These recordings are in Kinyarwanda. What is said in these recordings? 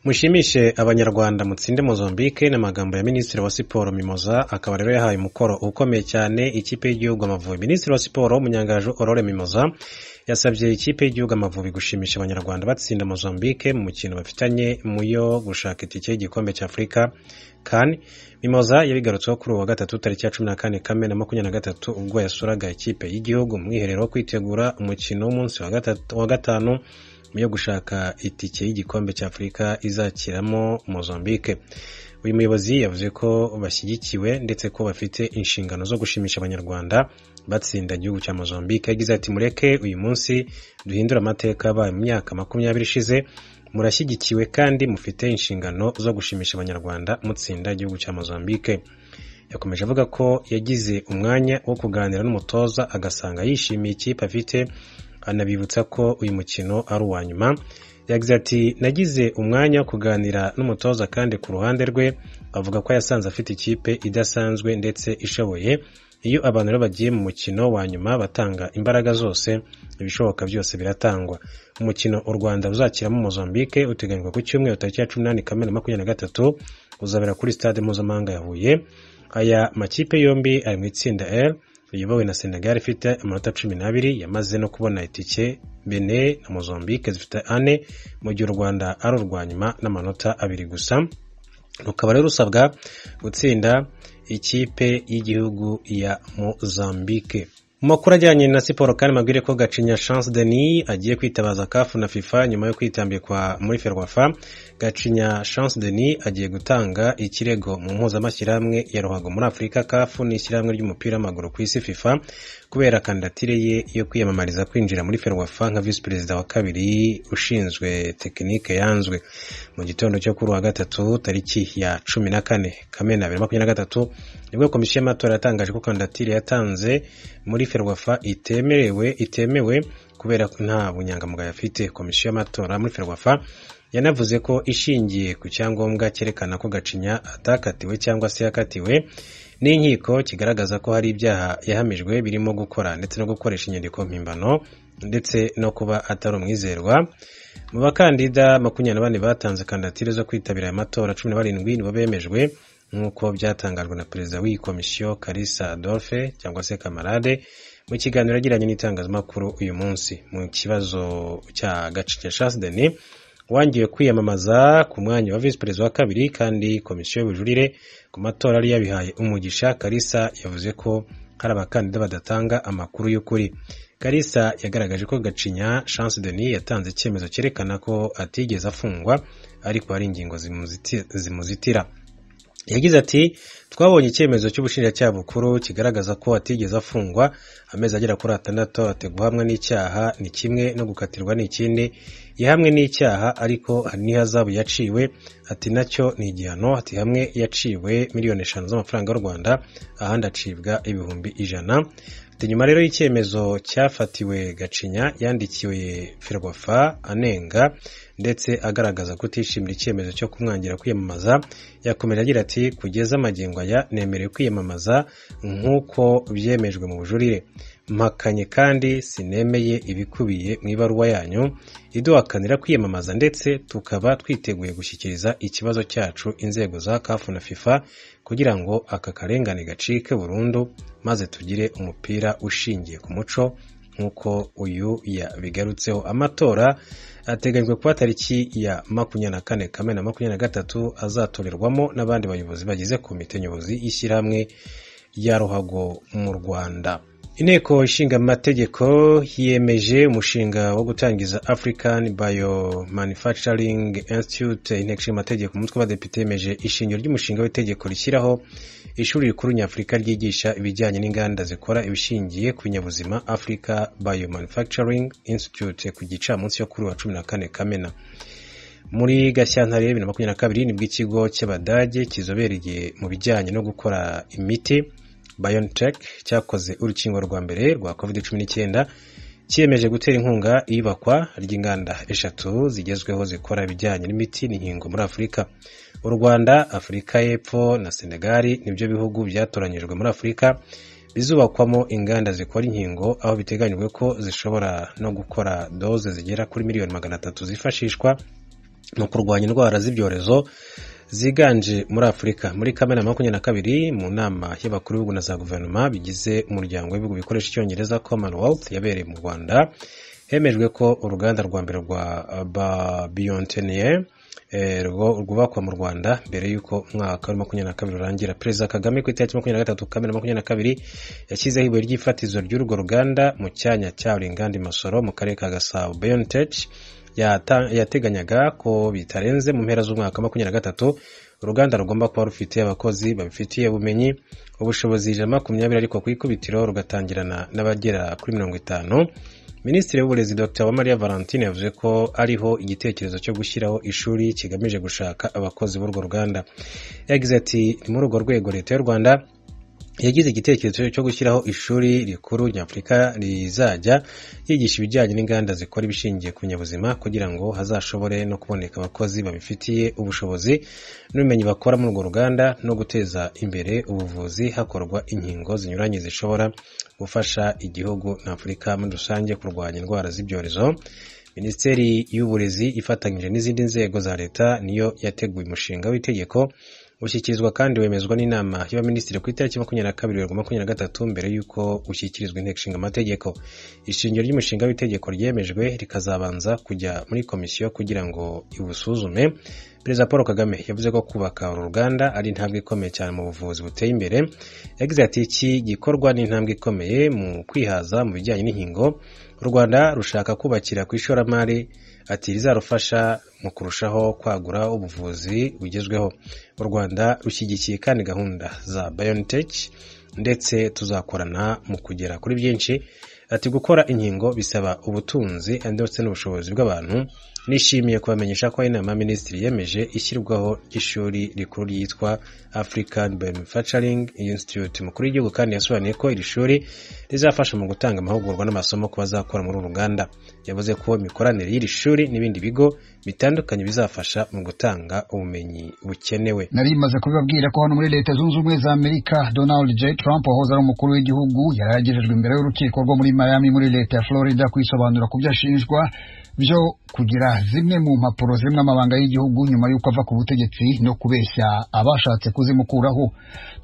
Mushimishe abanyarwanda mutsinde Mozambique n'amagambo ya Minisitiri wa Siporo Mimoza akaba rero yahaye umukoro ukomeye cyane ikipe y'igihugu Amavubi. Minisitiri wa Siporo Munyangajo Aurore Mimoza yasabye ikipe y'igihugu Amavubi gushimisha abanyarwanda batsinda Mozambique mu mukino bafitanye muyo gushaka itike y'igikombe cya Afurika CAN. Mimoza yabigarutseho kuri uwa gatatu tariki ya 14 Kamena 2023 ubwo yasuraga ikipe y'igihugu mu mwiherero wo kwitegura umukino w'umunsi wa gatanu yo gushaka itike y'igikombe cya Afurika izakiramo Mozambique. Uyu muyobozi yavuze ko bashyigikiwe ndetse ko bafite inshingano zo gushimisha abanyarwanda batsinda igihugu cya Mozambique. Yagize ati mureke uyu munsi duhindura amateka yabaye mu myaka 20 ishize, murashyigikiwe kandi mufite inshingano zo gushimisha abanyarwanda mutsinda igihugu cya Mozambique. Yakomeje avuga ko yagize umwanya wo kuganira n'umutoza agasanga yishimiye ikipe afite, anabibutsa ko uyu mukino ari uwa nyuma. Yagize ati nagize umwanya wo kuganira n'umutoza kandi ku ruhande rwe avuga ko yasanze afite ikipe idasanzwe ndetse ishoboye. Iyo abantu rero bagiye mu mukino wa nyuma batanga imbaraga zose, ibishoboka byose biratangwa. Umukino u Rwanda ruzakiramo Mozambique uteganywa ku cyumweru tariki ya 18 Kamena 2023 uzabera kuri stade mpuzamahanga ya Huye. Aya makipe yombi ari mu itsinda L uyobowe na Senegal ifite amanota 12 yamaze no kubona itike. Benin na Mozambique zifite 4 mu gihe u Rwanda ari urwa nyuma n'amanota 2 gusa. Rukaba rero rusabwa gutsinda ikipe y'igihugu ya Mozambique. Mu makuru ajyanye na siporo kandi mabwire ko Gacinya Chance Denis agiye kwitabaza CAF na FIFA nyuma yo kwitambikwa muri Ferwafa. Gacinya Chance Denis agiye gutanga ikirego mu mpuzamashyirahamwe ya ruhago muri Afurika CAF n'ishyirahamwe ry'umupira w'amaguru ku isi FIFA kubera kandidatire ye yo kwiyamamariza kwinjira muri Ferwafa nka vice perezida wa kabiri ushinzwe tekinike yanzwe. Mu gitondo cyo kuri wa gatatu tariki ya 14 Kamena 2023 nibwo komisiyo y'amatora yatangaje ko kandidatire yatanze muri Ferwafa itemewe kubera ko nta bunyangamugayo afite. Komisiyo y'amatora muri Ferwafa yanavuze ko ishingiye ku cyangombwa cyerekana ko Gacinya atakatiwe cyangwa se yakatiwe n'inkiko kigaragaza ko hari ibyaha yahamijwe birimo gukora ndetse no gukoresha inyandiko mpimbano ndetse no kuba atari umwizerwa. Mu bakandida 24 batanze kandidatire zo kwitabira aya matora 17 nibo bemejwe nk'uko byatangajwe na perezida w'iyi komisiyo Kalisa Adolphe cyangwa se Kamarade mu kiganiro yagiranye n'itangazamakuru uyu munsi. Mu kibazo cya Gacinya Chance Denis wangiye kwiyamamaza ku mwanya wa vice perezida wa kabiri kandi komisiyo y'ubujurire ku matora ari yabihaye umugisha, Kalisa yavuze ko hari abakandida badatanga amakuru y'ukuri. Kalisa yagaragaje ko Gacinya Chance Denis yatanze icyemezo cyerekana ko atigeze afungwa ariko hari ingingo zimuzitira. Yagize ati twabonye icyemezo cy'ubushinjacyaha bukuru kigaragaza ko atigeze afungwa amezi agera kuri 6, ate guhamwa n'icyaha ni kimwe no gukatirwa n'ikindi. Yahamwe n'icyaha ariko hari n'ihazabu yaciwe, ati nacyo ni igihano, ati hamwe yaciwe miliyoni 5 z'amafaranga y'u Rwanda ahandi acibwa ibihumbi 100. Nyuma rero y'icyemezo cyafatiwe Gacinya yandikiwe Ferwafa anenga ndetse agaragaza kutishimira icyemezo cyo kumwangira kwiyamamaza. Yakomeje agira ati kugeza amagingo aya nemerewe kwiyamamaza nk'uko byemejwe mu bujurire. Mpakanye kandi sinemeye ibikubiye mu ibaruwa yanyu iduhakanira kwiyamamaza ndetse tukaba twiteguye gushyikiriza ikibazo cyacu inzego za CAF na FIFA kugira ngo aka karengane gacike burundu maze tugire umupira ushingiye ku muco nk'uko uyu yabigarutseho. Amatora ateganyijwe kuba tariki ya 24 Kamena 2023 azatorerwamo n'abandi bayobozi bagize komite nyobozi y'ishyirahamwe ya ruhago mu Rwanda. Inteko ishinga amategeko yemeje umushinga wo gutangiza African Biomanufacturing Institute. Inteko ishinga amategeko umutwe w'abadepite yemeje ishingiro ry'umushinga w'itegeko rishyiraho ishuri rikuru nyafurika ryigisha ibijyanye n'inganda zikora ibishingiye ku binyabuzima Africa Biomanufacturing Institute ku gicamunsi cyo kuri wa 14 Kamena. Muri Gashyantare 2022 nibwo ikigo cy'Abadage kizobereye mu bijyanye no gukora imiti BioNTech cyakoze urukingo rwa mbere rwa COVID-19 cyemeje gutera inkunga iyubakwa ry'inganda 3 zigezweho zikora ibijyanye n'imiti n'inkingo muri Afurika. U Rwanda, Afurika y'Epfo na Senegal nibyo bihugu byatoranyijwe muri Afurika bizubakwamo inganda zikora inkingo, aho biteganyijwe ko zishobora no gukora doze zigera kuri miliyoni 300 zifashishwa mu kurwanya indwara z'ibyorezo ziganje muri Afurika. Muri Kamena 2022 mu nama y'abakuru b'ibihugu na za guverinoma bigize umuryango w'ibihugu bikoresha icyongereza Commonwealth yabereye mu Rwanda, hemejwe ko uruganda rwa mbere rwa BioNTech rwubakwa mu Rwanda mbere y'uko umwaka wa 2022 urangira. Perezida Kagame ku itariki 23 Kamena 2022 yashyizeho ibuye ry'ifatizo ry'urwo ruganda mu cyanya cya Uringandi Masoro mu karere ka Gasabo. BioNTech yateganyaga ko bitarenze mu mpera z'umwaka wa 2023 uruganda rugomba kuba rufite abakozi babifitiye ubumenyi, ubushobozi 120, ariko ku ikubitiro rugatangirana n'abagera kuri 50. Minisitiri w'uburezi Dr. Uwamariya Valentine yavuze ko ariho igitekerezo cyo gushyiraho ishuri kigamije gushaka abakozi b'urwo ruganda. Yagize ati ni muri urwo rwego leta y'u Rwanda yagize igitekerezo cyo gushyiraho ishuri rikuru nyafurika rizajya yigisha ibijyanye n'inganda zikora ibishingiye ku binyabuzima kugira ngo hazashobore no kuboneka abakozi babifitiye ubushobozi n'ubumenyi bakora muri urwo ruganda no guteza imbere ubuvuzi hakorwa inkingo zinyuranye zishobora gufasha igihugu na Afurika muri rusange kurwanya indwara z'ibyorezo. Minisiteri y'uburezi ifatanyije n'izindi nzego za leta niyo yateguye umushinga w'itegeko ushyikirizwa kandi wemezwa n'inama y'abaminisitiri ku itariki 22/23 mbere y'uko ushyikirizwa inteko ishinga amategeko. Ishingiro ry'umushinga w'itegeko ryemejwe rikazabanza kujya muri komisiyo kugira ngo ibusuzume. Perezida Paul Kagame yavuze ko kubaka uru ruganda ari intambwe ikomeye cyane mu buvuzi buteye imbere. Yagize ati iki gikorwa ni intambwe ikomeye mu kwihaza mu bijyanye n'inkingo. U Rwanda rushaka kubakira ku ishoramari ati rizarufasha mu kurushaho kwagura ubuvuzi bugezweho. U Rwanda rushyigikiye kandi gahunda za BioNTech ndetse tuzakorana mu kugera kuri byinshi. Ati gukora inkingo bisaba ubutunzi ndetse n'ubushobozi bw'abantu. Nishimiye kubamenyesha ko inama y'abaminisitiri yemeje ishyirwaho ry'ishuri rikuru ryitwa African Manufacturing Institute. Mukuru w'igihugu kandi yasobanuye ko iri shuri rizafasha mu gutanga amahugurwa n'amasomo ku bazakora muri uru ruganda. Yavuze ko imikoranire y'iri shuri n'ibindi bigo bitandukanye bizafasha mu gutanga ubumenyi bukenewe. Nari maze kubibabwira ko hano muri Leta Zunze Ubumwe za Amerika Donald J. Trump wahoze ari umukuru w'igihugu yaragejejwe imbere y'urukiko rwo muri Miami muri Leta ya Florida kwisobanura ku byo ashinjwa byo kugira zimwe mu mpapuro zimwe amabanga y'igihugu nyuma y'uko ava ku butegetsi no kubeshya abashatse kuzimukuraho.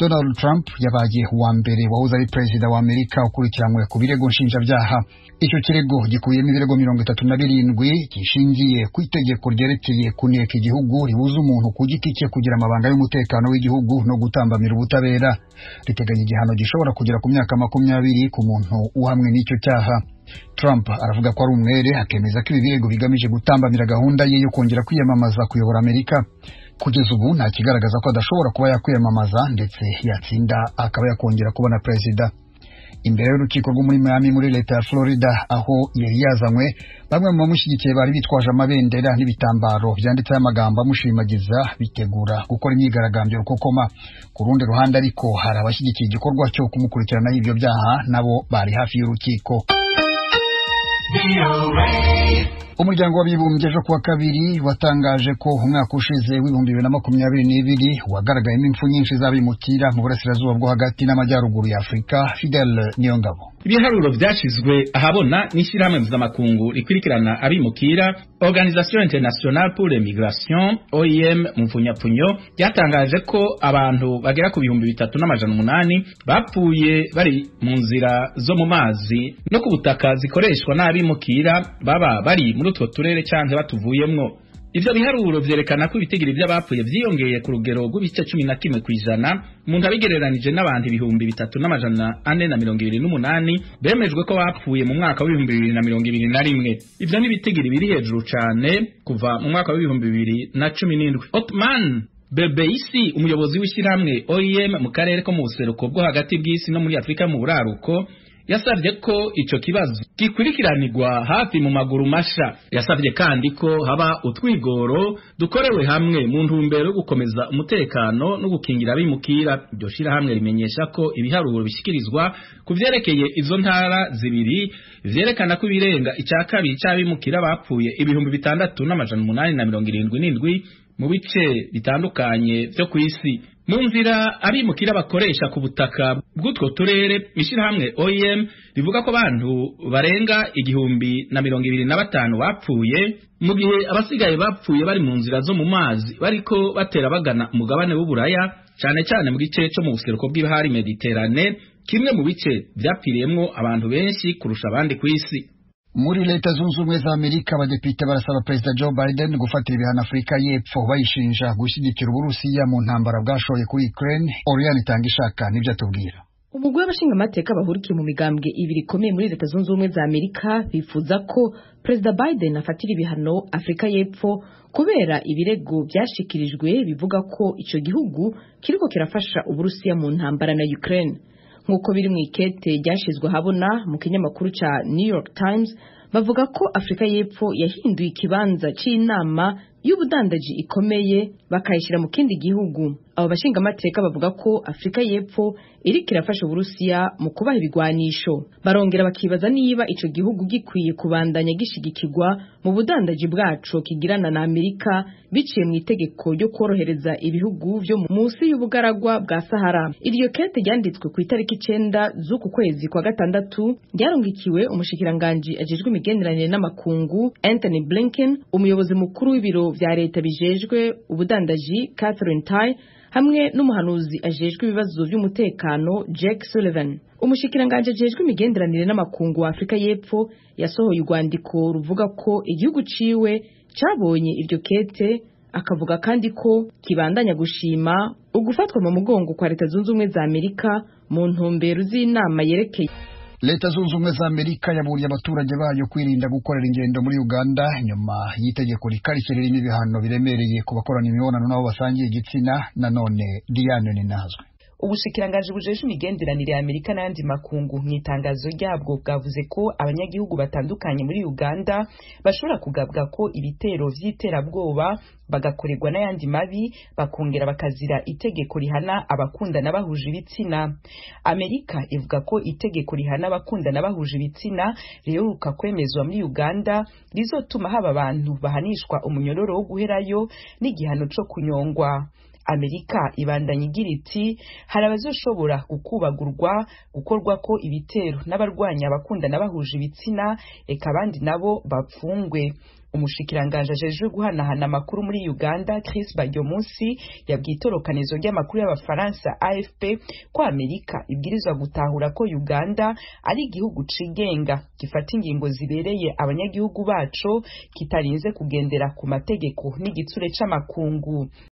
Donald Trump yabaye uwa mbere wahoze ari perezida wa Amerika ukurikiranywe ku birego nshinjabyaha. Icyo kirego gikubiyemo ibirego 37 gishingiye ku itegeko ryerekeye kuneka igihugu ribuza umuntu ku giti cye kugira amabanga y'umutekano w'igihugu no gutambamira ubutabera. Riteganya igihano gishobora kugera ku myaka 20 ku muntu uhamwe n'icyo cyaha. Trump aravuga ko ari umwere, akemeza ko ibi birego bigamije gutambamira gahunda ye yo kongera kwiyamamaza kuyobora Amerika. Kugeza ubu nta kigaragaza ko adashobora kuba yakwiyamamaza ndetse yatsinda akaba yakongera kubona perezida. Imbere y'urukiko rwo muri Miami muri Leta ya Florida aho yari yazanywe, bamwe mu bamushyigikiye bari bitwaje amabendera n'ibitambaro byanditseho amagambo amushimagiza bitegura gukora imyigaragambyo rukokoma. Ku rundi ruhande ariko hari abashyigikiye igikorwa cyo kumukurikiranaho ibyo byaha nabo bari hafi y'urukiko. Umuryango w'abibumbye ejo kuwa kabiri watangaje ko umwaka ushize w'2022 wagaragayemo impfu nyinshi z'abimukira mu burasirazuba bwo hagati n'amajyaruguru ya Afurika. Fidel Niyongabo. Ibiharuro byashizwe ahabona n'ishyirahamwe mpuzamakungu rikurikirana abimukira Organisation Internationale pour l'Immigration OIM mu mfunyapfunyo ryatangaje ko abantu bagera ku 3,800 bapfuye bari mu nzira zo mu mazi no ku butaka zikoreshwa n'abimukira baba bari muri utwo turere cyangwa batuvuyemwo. Ivyo biharuro vyerekana ko ibitigiri by'abapfuye vyiyongeye ku rugero rw'ibice 11% umuntu abigereranije n'abantu 3,428 bemejwe ko bapfuye mu mwaka wa 2021. Ivyo ni ibitigiri biri hejuru cyane kuva mu mwaka wa 2017. Otman Bebeisi, umuyobozi w'ishyirahamwe OIM mu karere ko mu buseruko bwo hagati bw'isi no muri Afrika mu buraruko, yasabye ko ico kibazo gikurikiranirwa hafi mu maguru masha. Yasabye kandi ko haba utwigoro dukorewe hamwe mu ntumbero yo gukomeza umutekano no gukingira abimukira. Iryo shirahamwe rimenyesha ko ibiharuro bishikirizwa ku vyerekeye izo ntara zibiri vyerekana ko ibirenga icya kabiri cy'abimukira bapfuye 6,877 mu bice bitandukanye byo ku isi. mu nzira abimukira bakoresha ku butaka bw'utwo turere ishirahamwe OIM rivuga ko abantu barenga 1,025 bapfuye mu gihe abasigaye bapfuye bari mu nzira zo mu mazi bariko batera bagana umugabane w'Uburaya cyane cyane mu gice cyo mu buseruko bw'ibahari Mediterane, kimwe mu bice byapfiriyemwo abantu benshi kurusha abandi ku isi. Muri Leta Zunze Ubumwe za Amerika abadepite barasaba Perezida Joe Biden gufatira ibihano Afurika y'Epfo bayishinja gushyigikira Uburusiya mu ntambara bwashoye kuri Ukraine. Oriane Itangishaka nibyo atubwira. Umugwi w'abashingamateka bahurikiye mu migambwe ibiri ikomeye muri Leta Zunze Ubumwe za Amerika bifuza ko Perezida Biden afatira ibihano Afurika y'Epfo kubera ibirego byashikirijwe bivuga ko ico gihugu kiriko kirafasha Uburusiya mu ntambara na Ukraine. Nk'uko biri mu ikete ryashizwe habona mu kinyamakuru ca New York Times, bavuga ko Afurika y'Epfo yahinduye ikibanza c'inama y'ubudandaji ikomeye bakayishira mu kindi gihugu. Abo bashingamateka bavuga ko Afurika y'Epfo iriko irafasha Uburusiya mu kubaha ibigwanisho. Barongera bakibaza niba ico gihugu gikwiye kubandanya gishigikirwa mu budandaji bwaco kigirana na Amerika biciye mu itegeko ryo korohereza ibihugu byo munsi y'ubugaragwa bwa Sahara. Iryo kete ryanditswe ku itariki 9 z'uku kwezi kwa gatandatu, ryarongikiwe umushikiranganje ajejwe imigenderanire n'amakungu Anthony Blinken, umuyobozi mukuru w'ibiro vya leta bijejwe ubudandaji Catherine Tai, hamwe n'umuhanuzi ajejwe ibibazo by'umutekano Jake Sullivan. Umushikiranganje ajejwe imigenderanire n'amakungu wa Afurika y'Epfo yasohoye urwandiko ruvuga ko igihugu ciwe cabonye iryo kete, akavuga kandi ko kibandanya gushima ugufatwa mu mugongo kwa Leta Zunze Ubumwe za Amerika mu ntumbero z'inama yerekeye. Leta Zunze Ubumwe za Amerika yaburiye abaturage bayo kwirinda gukorera ingendo muri Uganda nyuma y'itegeko rikarishye ririmo ibihano biremereye ku bakorana imibonano nabo basangiye igitsina. Nanone Diane Ninazwe. Ubushikiranganje bujeje imigenderanire ya Amerika n'andi makungu mu itangazo ryabwo bwavuze ko abanyagihugu batandukanye muri Uganda bashobora kugabwa ko ibitero vy'iterabwoba bagakorerwa n'ayandi mabi bakongera bakazira itegeko rihana abakundana bahuje ibitsina. Amerika ivuga ko itegeko rihana abakundana bahuje ibitsina riheruka kwemezwa muri Uganda rizotuma haba abantu bahanishwa umunyororo wo guherayo n'igihano co kunyongwa. Amerika ibandanya igira iti hari abazoshobora gukubagurwa gukorwa ko ibitero n'abarwanya abakundana bahuje ibitsina, eka abandi nabo bapfungwe. Umushikiranganje ajejwe guhanahana amakuru muri Uganda Chris Baryomunsi yabwiye itorokanizo ry'amakuru y'Abafaransa AFP ko Amerika ibwirizwa gutahura ko Uganda ari igihugu cigenga gifata ingingo zibereye abanyagihugu baco kitarinze kugendera ku mategeko n'igitsure c'amakungu.